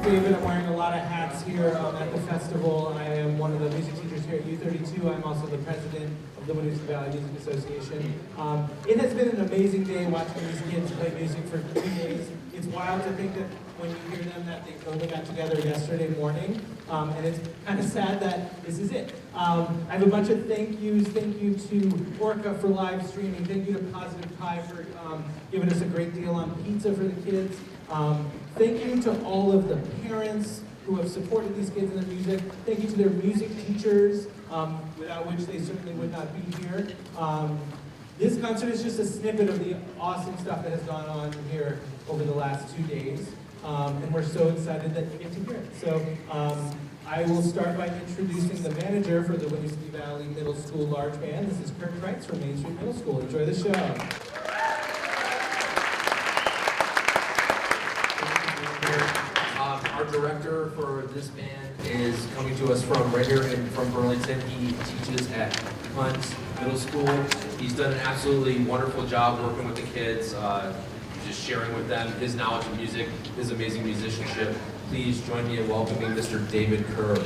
David, I'm wearing a lot of hats here at the festival. I am one of the music teachers here at U32. I'm also the president of the Winooski Valley Music Association. It has been an amazing day watching these kids play music for 2 days. It's wild to think that when you hear them that they only got together yesterday morning, and it's kind of sad that this is it. I have a bunch of thank yous. Thank you to Orca for live streaming. Thank you to Positive Pie for giving us a great deal on pizza for the kids. Thank you to all of the parents who have supported these kids in their music. Thank you to their music teachers, without which they certainly would not be here. This concert is just a snippet of the awesome stuff that has gone on here over the last 2 days. And we're so excited that you get to hear it. So I will start by introducing the manager for the Winooski Valley Middle School Large Band. This is Kurt Kreitz from Main Street Middle School. Enjoy the show. Our director for this band is coming to us from right here from Burlington. He teaches at Hunt Middle School. He's done an absolutely wonderful job working with the kids, just sharing with them his knowledge of music, his amazing musicianship. Please join me in welcoming Mr. David Kerr.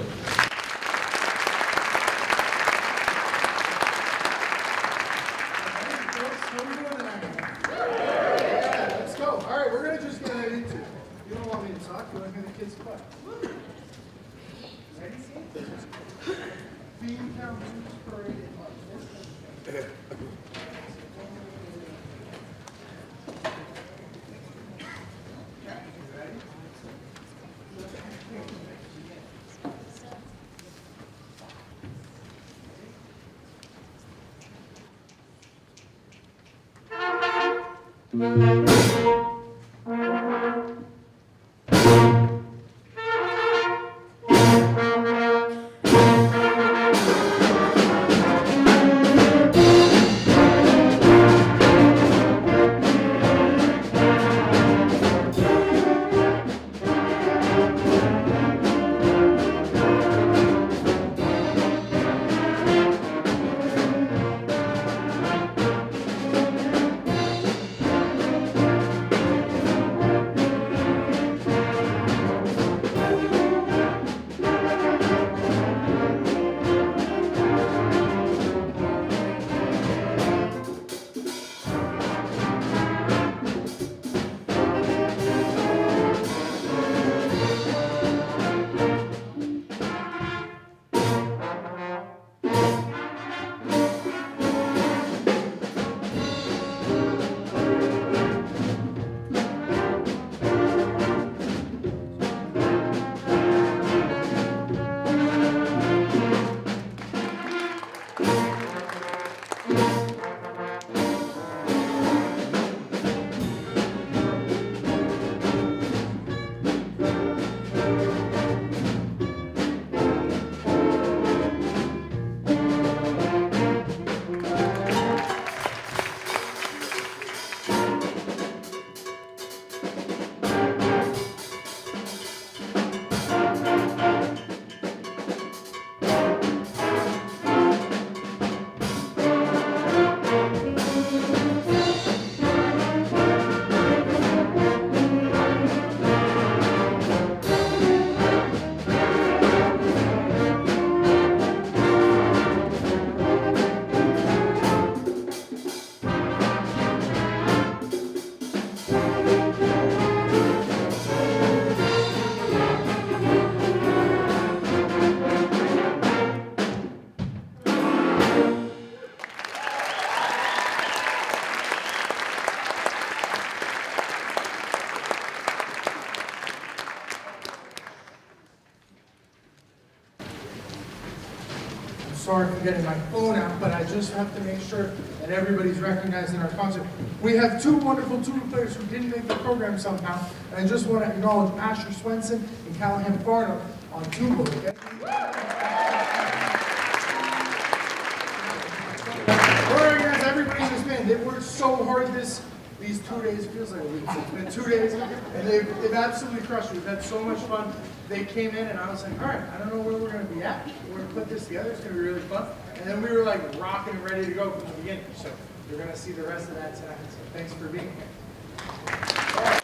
Sorry for getting my phone out, but I just have to make sure that everybody's recognized in our concert. We have two wonderful tuba players who didn't make the program somehow, and I just want to acknowledge Asher Swenson and Callahan Barnum on tuba. Okay? All right, guys, everybody in this band, they've worked so hard these 2 days. It feels like a week. It's been 2 days, and they've absolutely crushed it. We've had so much fun. They came in, and I was like, all right, I don't know where we're going to be at. We're going to put this together. It's going to be really fun. And then we were like rocking and ready to go from the beginning. So You're going to see the rest of that tonight. So thanks for being here.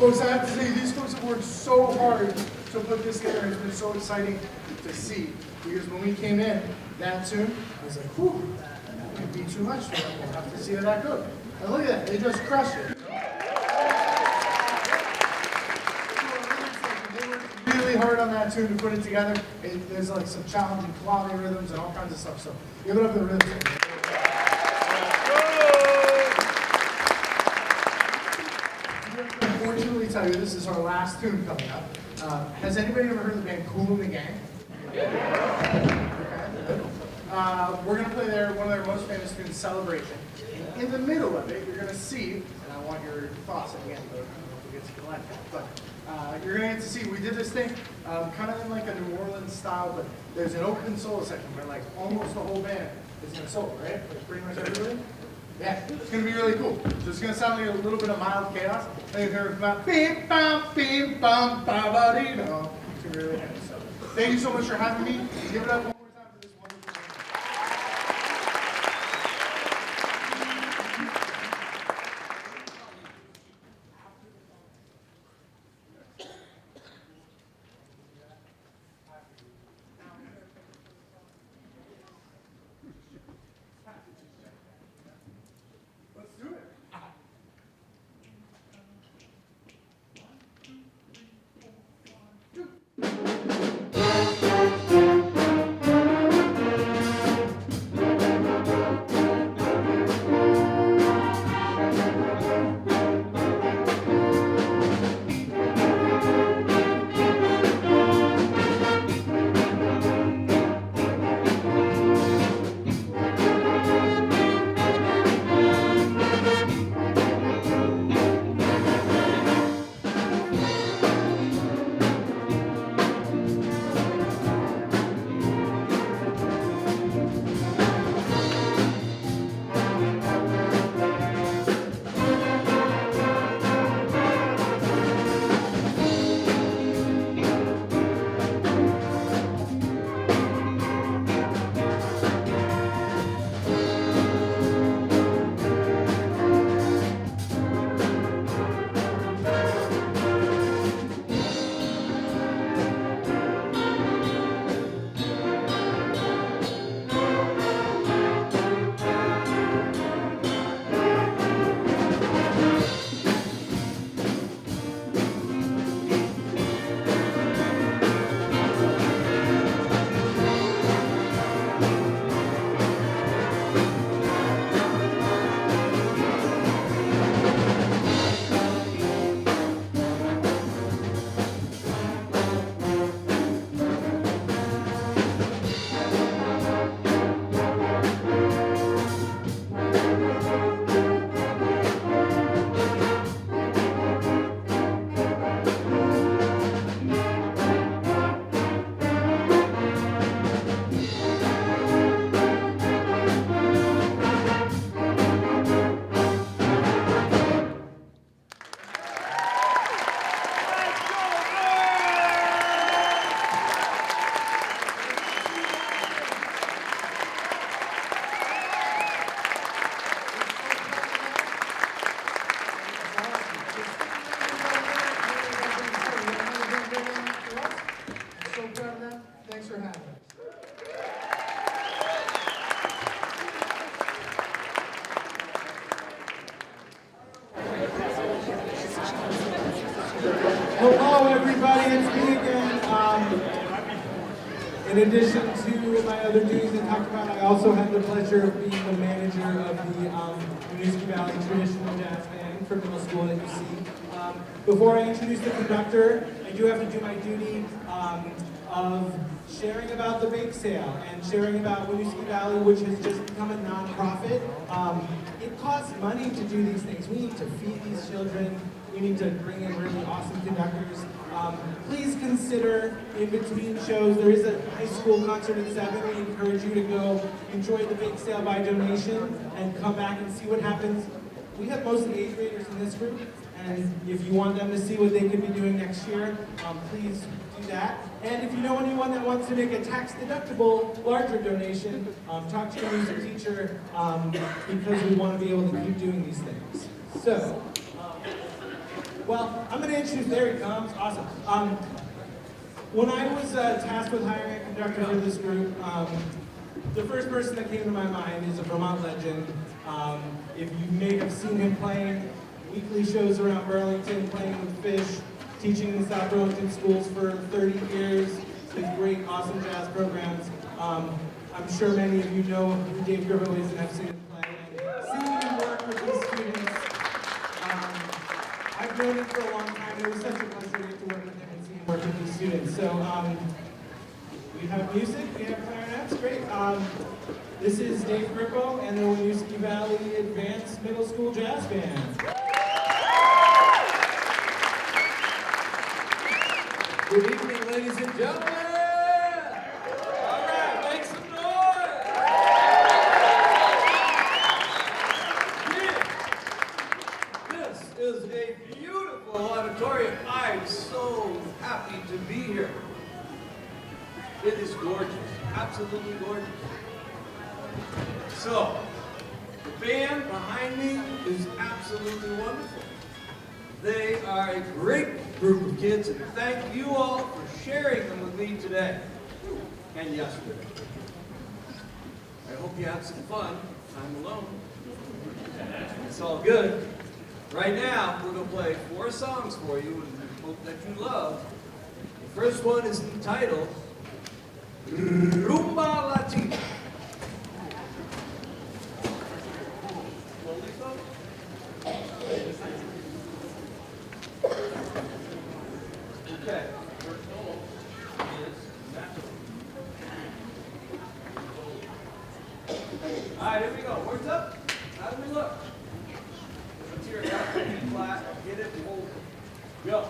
Folks, I have to say, these folks have worked so hard to put this together. It's been so exciting to see. Because when we came in, that tune, I was like, whew, that could be too much for them. We'll have to see how that goes. And look at that, they just crushed it. They worked really hard on that tune to put it together. There's like some challenging quality rhythms and all kinds of stuff. So give it up for the rhythm section. Unfortunately, tell you this is our last tune coming up. Has anybody ever heard of the band Cool and the Gang? We're going to play one of their most famous tunes, Celebration. And in the middle of it, you're going to see, and I want your thoughts at the end, but we'll get to the live but you're going to get to see, we did this thing kind of in like a New Orleans style, but there's an open solo section where like almost the whole band is going to solo, right? Like pretty much everybody. Yeah, it's going to be really cool. So it's going to sound like a little bit of mild chaos. Then you're going to come out, bim, bum, ba, ba, dee, no. It's going to be really nice. So thank you so much for having me. Give it up one more time for this wonderful band. Let's do it. Thanks for having us. Hello, everybody. It's me again. In addition to my other duties I talked about, I also had the pleasure of being the manager of the Winooski Valley Traditional Jazz Band for middle school that you see. Before I introduce the conductor, I do have to do my duty of sharing about the bake sale and sharing about Winooski Valley, which has just become a nonprofit. It costs money to do these things. We need to feed these children. We need to bring in really awesome conductors. Please consider, in between shows, there is a high school concert at 7. We encourage you to go enjoy the bake sale by donation and come back and see what happens. We have mostly 8th graders in this group, and if you want them to see what they could be doing next year, please do that. And if you know anyone that wants to make a tax-deductible, larger donation, talk to your music teacher, because we want to be able to keep doing these things. So, Well, I'm going to introduce, there he comes, awesome. When I was tasked with hiring a conductor for this group, the first person that came to my mind is a Vermont legend. If you may have seen him playing weekly shows around Burlington, playing with fish, teaching in the South Burlington schools for 30 years, his great, awesome jazz programs. I'm sure many of you know who Dave Grippo is and have seen him play. And seeing him work with these students, I've known him for a long time. It was such a pleasure to get to work with him and see him work with these students. So we have music, we have clarinets, great. This is Dave Grippo and the Winooski Valley Advanced Middle School Jazz Band. Good evening, ladies and gentlemen. All right, make some noise. This is a beautiful auditorium. I'm so happy to be here. It is gorgeous, absolutely gorgeous. So, the band behind me is absolutely wonderful. They are a great group of kids, and thank you all for sharing them with me today and yesterday. I hope you had some fun. I'm alone. It's all good. Right now, we're going to play 4 songs for you, and I hope that you love. The first one is entitled Rumba Latina. Okay, first solo is natural. All right, here we go. Words up. How do we look? Let's hear it. Up, B flat. Hit it. Hold it. Go.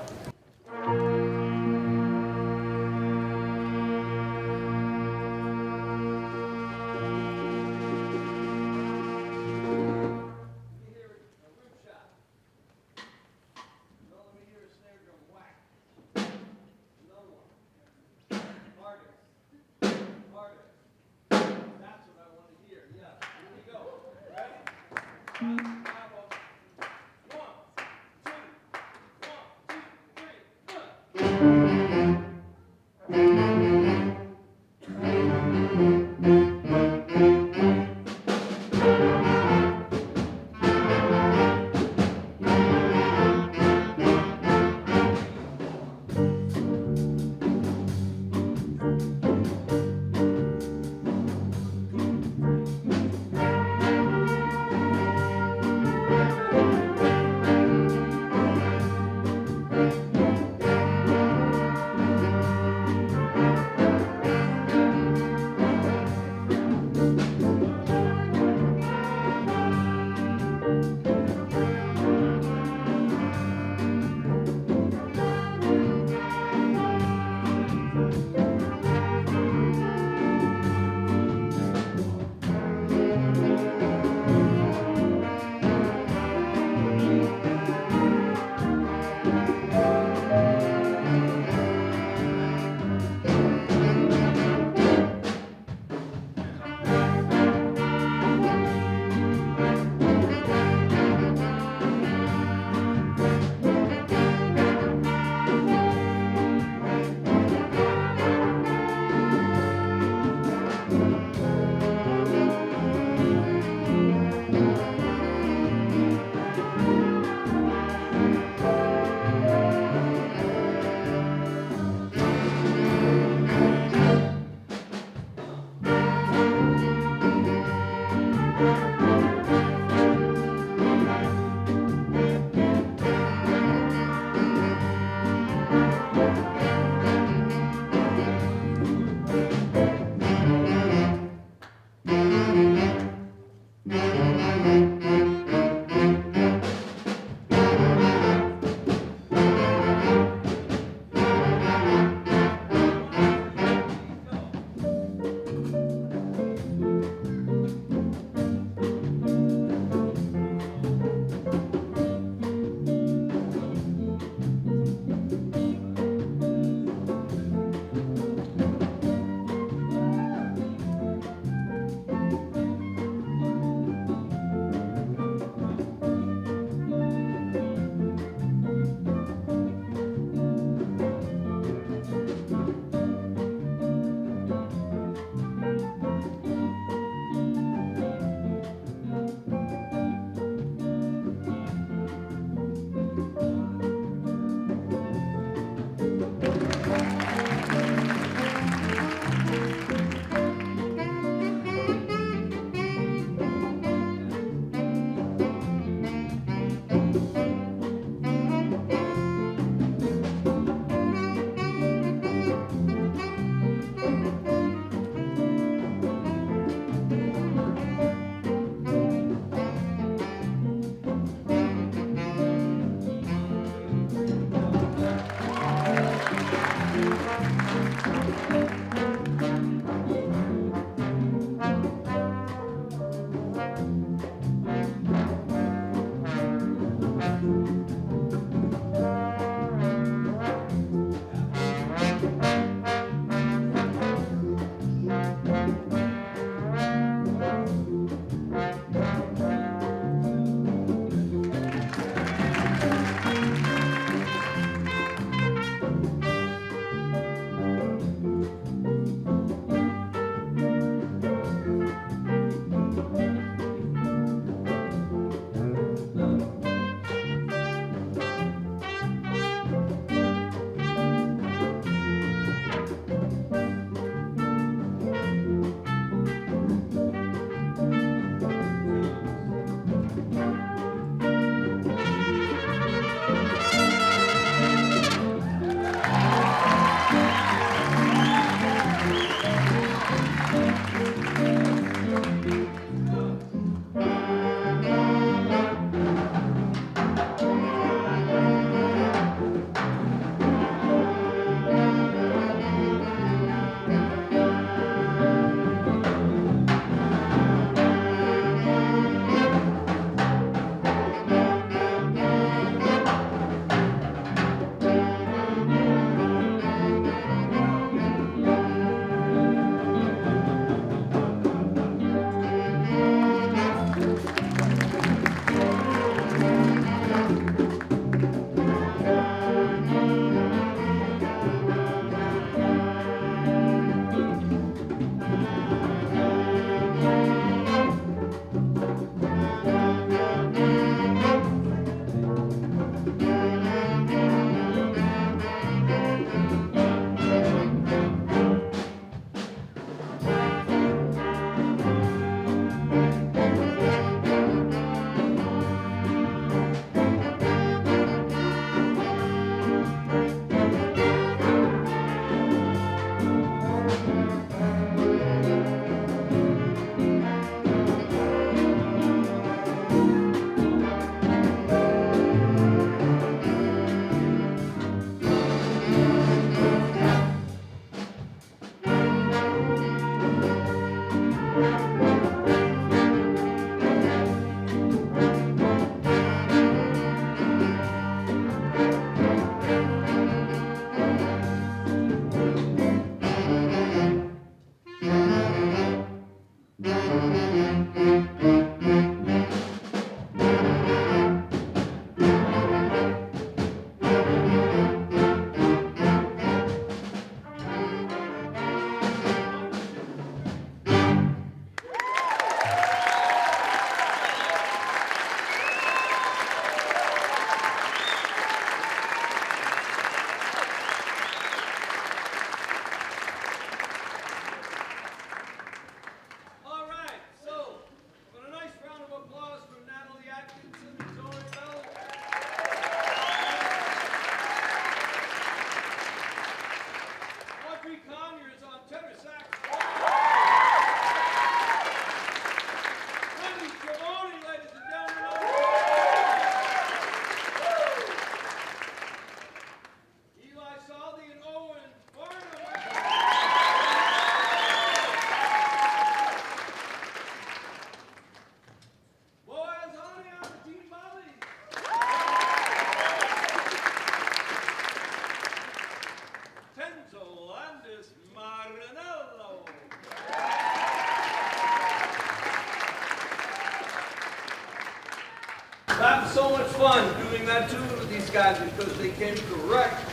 fun doing that tune with these guys because they came correct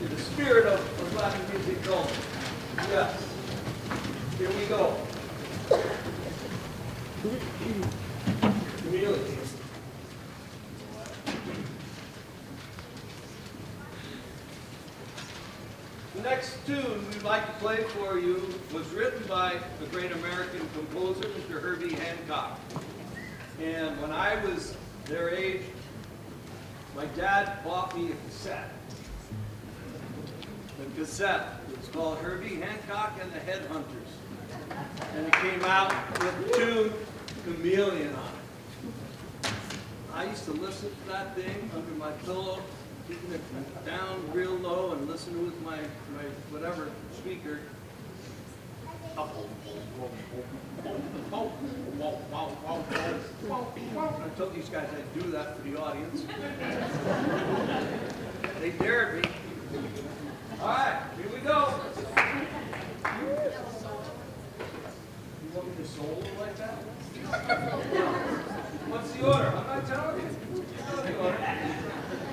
in the spirit of Latin music going. Yes. Here we go. Chameleon. The next tune we'd like to play for you was written by the great American composer, Mr. Herbie Hancock. And when I was their age, my dad bought me a cassette. The cassette was called Herbie Hancock and the Headhunters. And it came out with the tune Chameleon on it. I used to listen to that thing under my pillow, keeping it down real low and listen with my whatever speaker. I told these guys I'd do that for the audience. They dared me. All right, here we go. You want me to solo like that? What's the order? I'm not telling you. You know the order.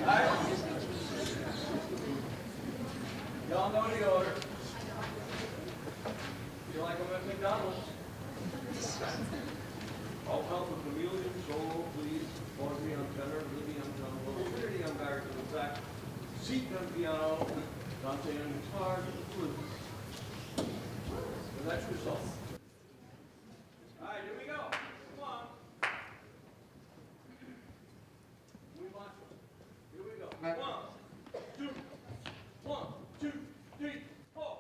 All right. Y'all know the order. Feel like I'm at McDonald's. All help with chameleon, solo, please. Pause me on tenor, Libby on piano, Trinity on baritone sax, Zeke on piano, Dante on guitar, flute. So that's your song. All right, here we go. Come on. We want you. Here we go. 1, 2, 3, 4.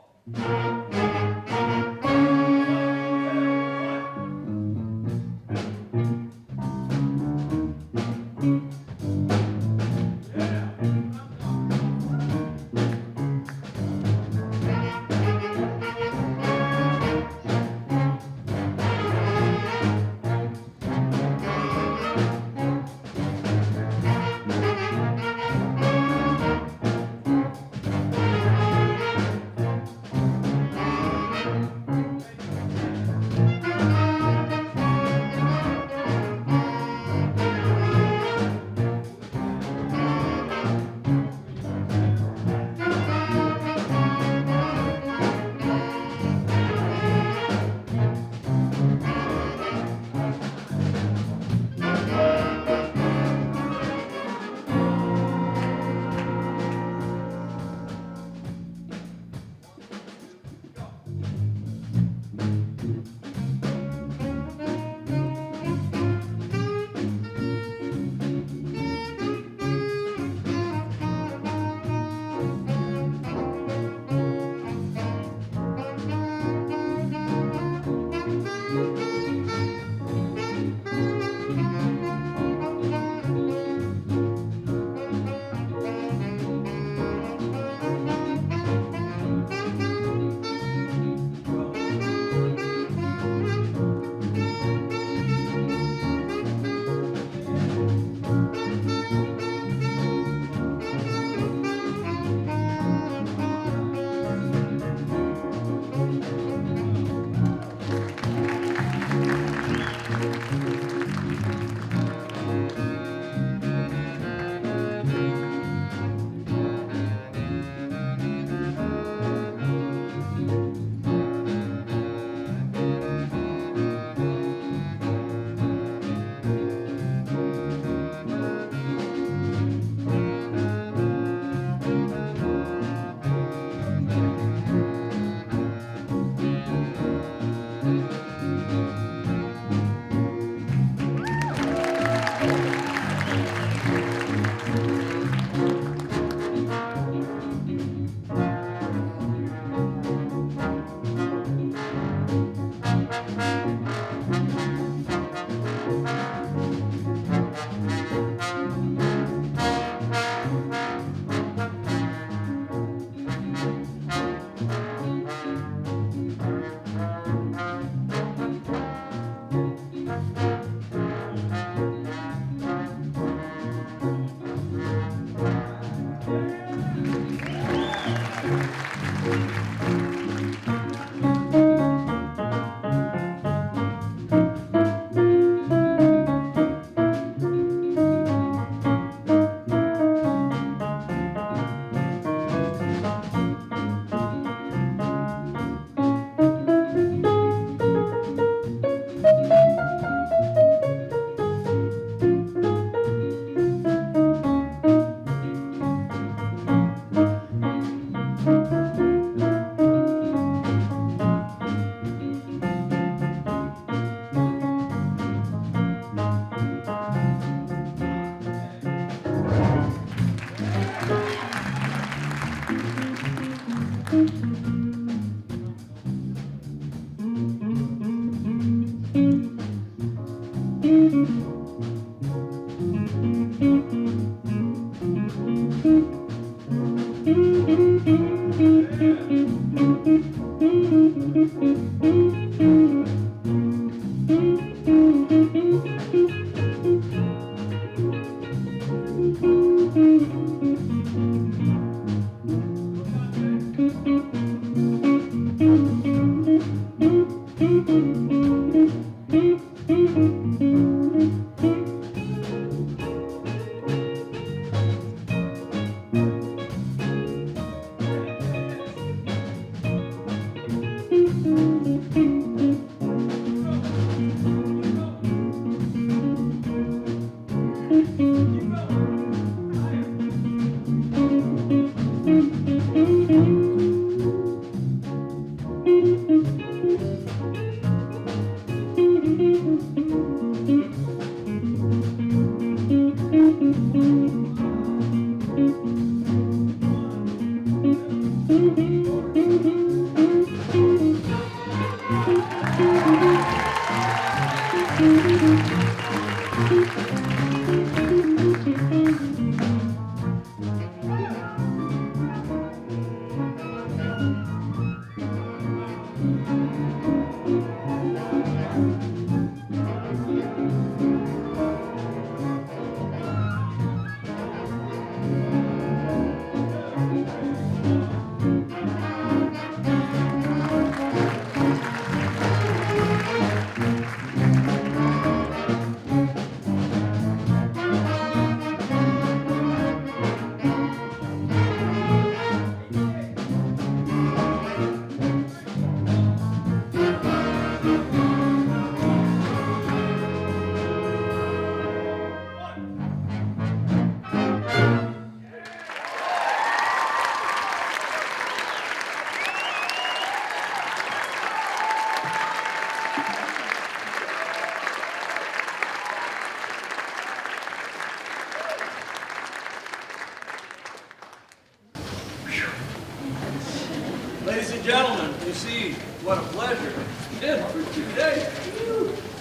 Ladies and gentlemen, you see what a pleasure it's been for 2 days.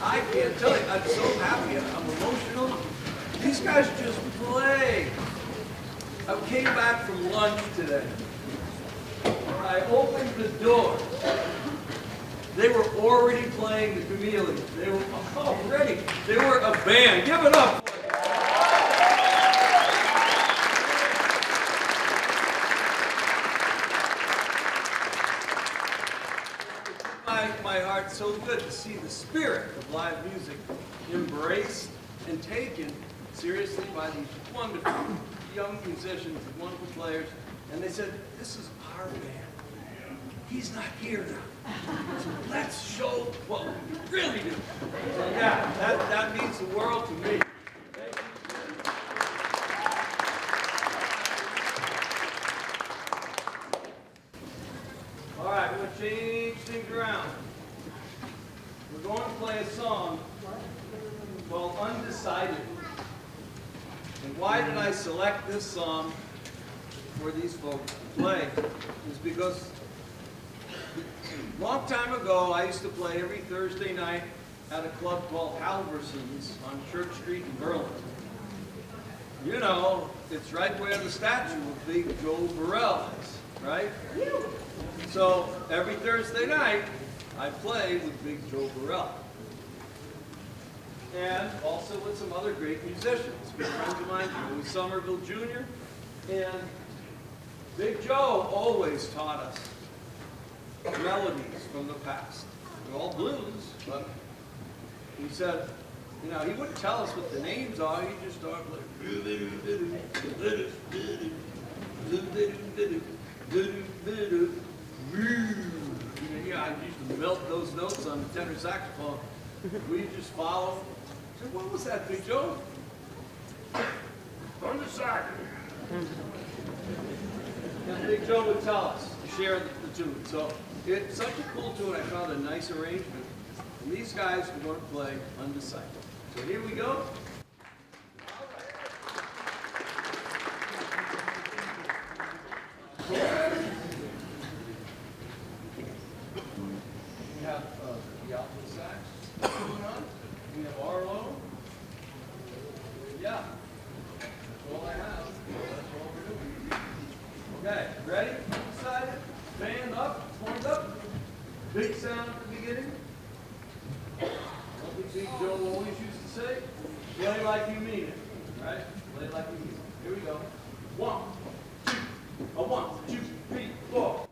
I can't tell you, I'm so happy, I'm emotional. These guys just play. I came back from lunch today. I opened the door. They were already playing the Chameleons. They were already, they were a band. Give it up. My heart's so good to see the spirit of live music embraced and taken seriously by these wonderful young musicians, wonderful players. And they said, this is our band. He's not here now. So let's show what we really do. So yeah, that means the world to me. Thank you. All right, we're going to change things around. We're going to play a song called Undecided. And why did I select this song for these folks to play? Is because a long time ago, I used to play every Thursday night at a club called Halverson's on Church Street in Burlington. You know, it's right where the statue of Big Joe Burrell is, right? So every Thursday night, I play with Big Joe Burrell. And also with some other great musicians. Good friends of mine, Louis Somerville Jr. And Big Joe always taught us melodies from the past. They're all blues, but he said, you know, he wouldn't tell us what the names are, he just started like, yeah, I used to melt those notes on the tenor saxophone. We just follow. I said, what was that, Big Joe? Undecided. And Big Joe would tell us to share the tune. So it's such a cool tune. I found a nice arrangement. And these guys are going to play Undecided. So here we go. We have the alto sax going on. We have Arlo. Yeah. That's all I have. That's all we're doing. Okay. Ready? Excited? Band up, point up. Big sound at the beginning. What Big Joe always used to say, play like you mean it. Right? Play like you mean it. Here we go. 1, 2, 1, 2, 3, 4.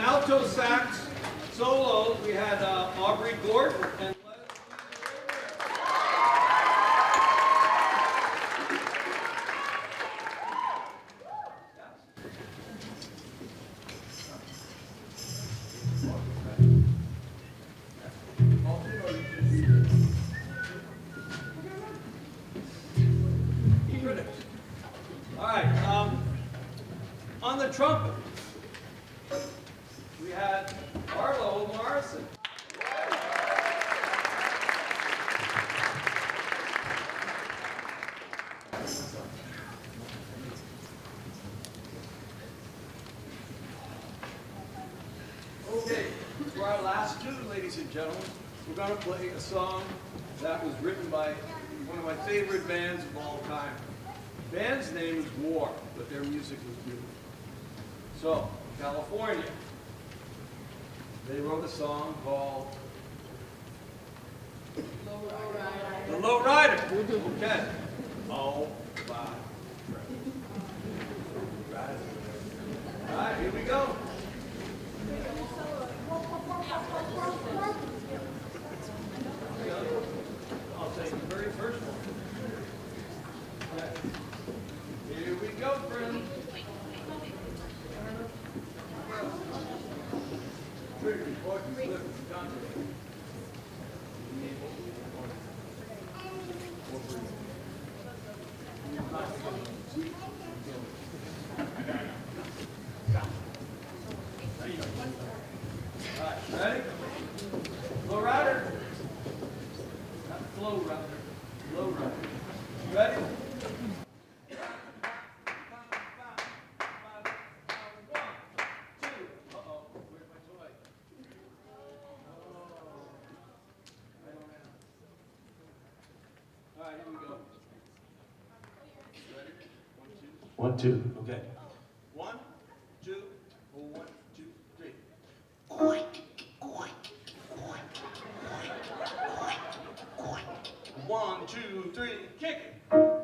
Alto sax solo, we had Aubrey Gort and all right, on the trumpet, we had Arlo Morrison. Okay, for our last tune, ladies and gentlemen, we're going to play a song that was written by one of my favorite bands of all time. The band's name is War, but their music was beautiful. So, California, they wrote a song called The Low Rider. Okay. Oh, wow. All right, here we go. Ready? Low rider. Not flow rider. Low rider. Ready? All right, here we go. Ready? 1, 2. 1, 2. Okay. 1, 2. 1, 2, 3. 1, 2, 3. Kick it. 1,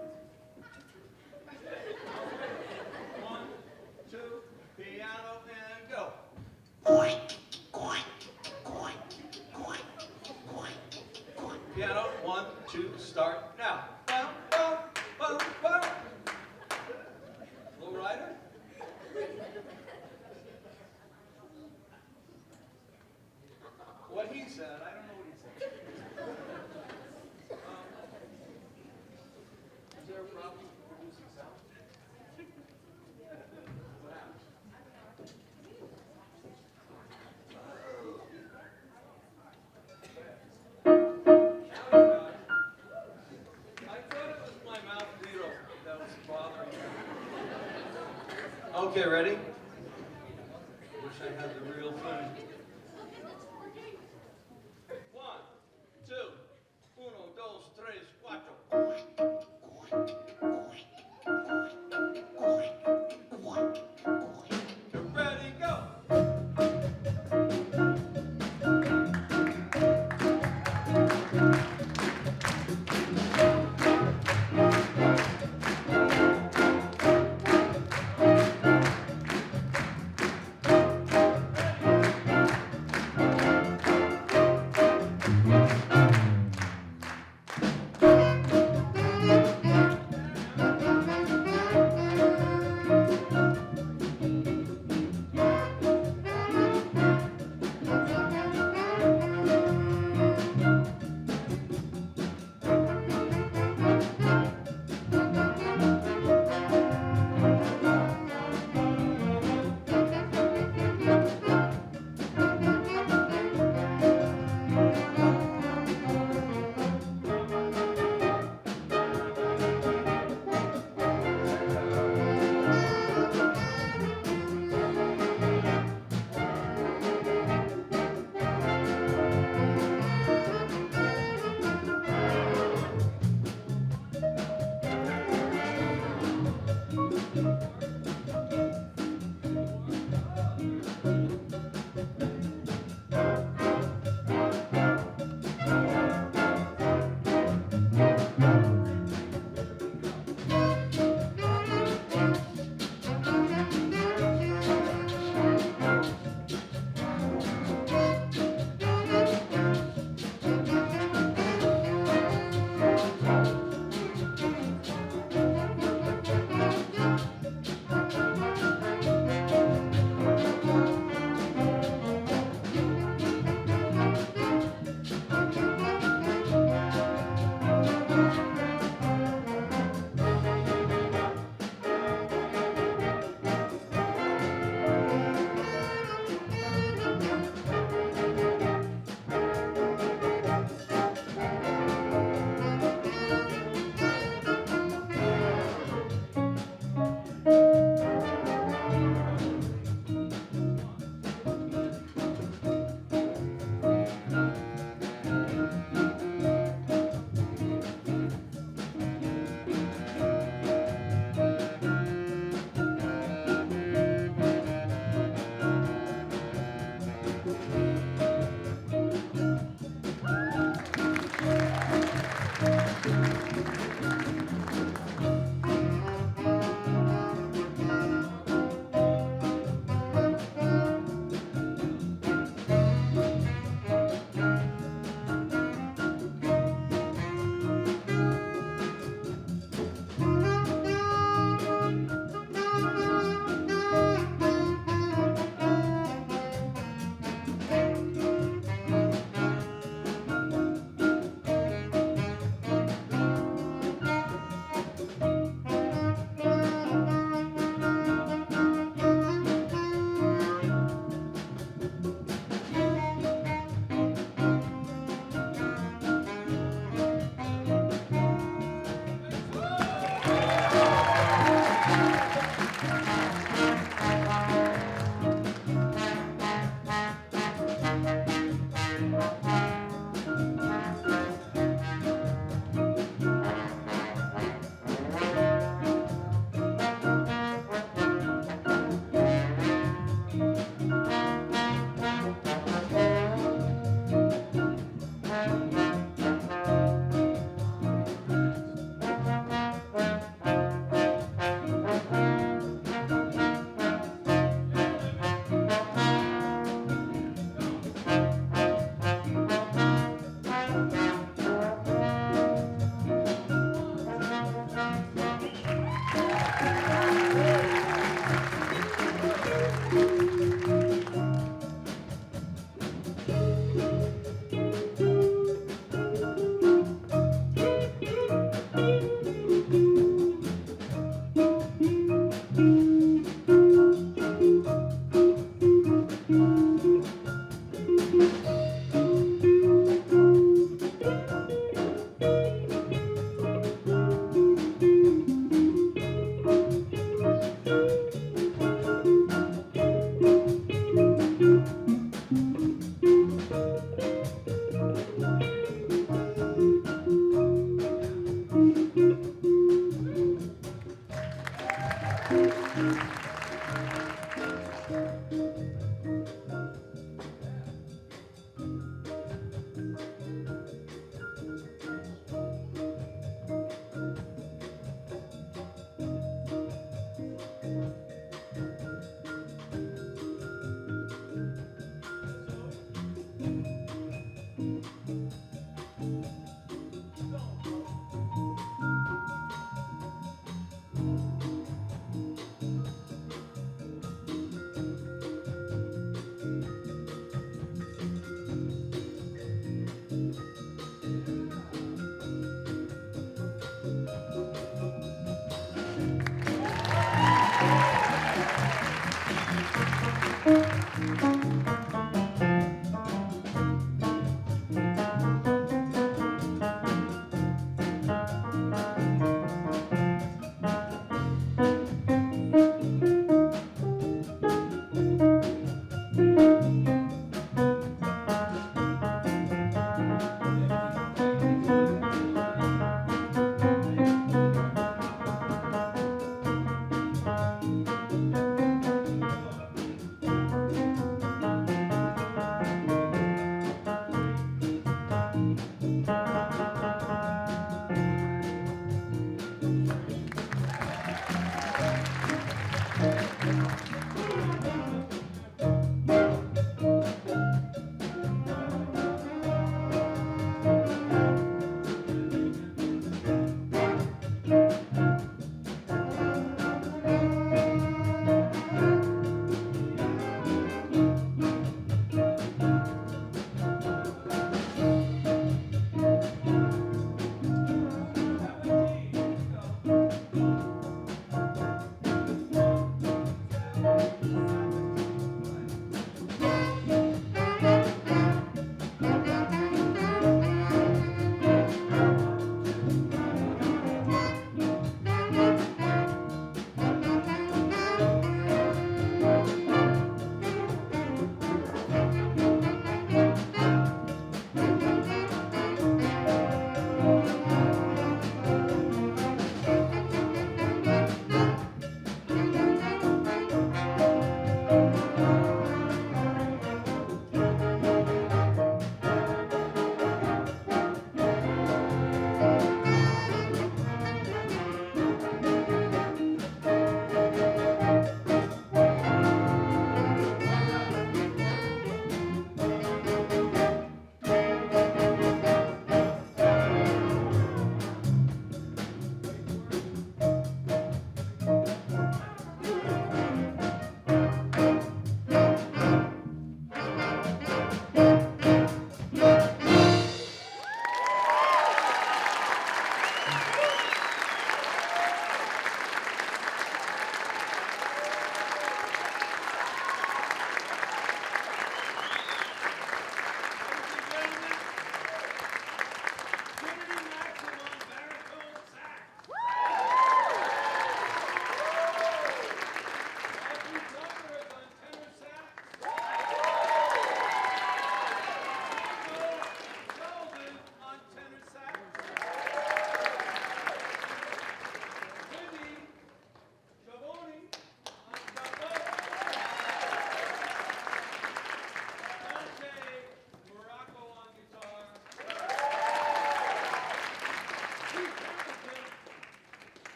2. Piano and go. Piano. 1, 2. Start now. Bum, bum, bum, bum. Low rider. What he said, I don't know what he said. Is there a problem with producing sound? What happened? I thought it was my mouth needle that was bothering me. Okay, ready? Wish I had the real thing. 1, 2, 1, 2, 3, 4. Get ready, go!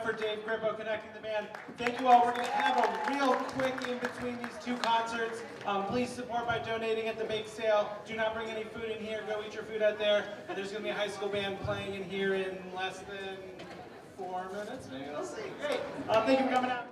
up for Dave Grippo connecting the band. Thank you all. We're going to have a real quick in between these two concerts. Please support by donating at the bake sale. Do not bring any food in here. Go eat your food out there. And there's going to be a high school band playing in here in less than 4 minutes. Maybe we'll see. Great. Thank you for coming out.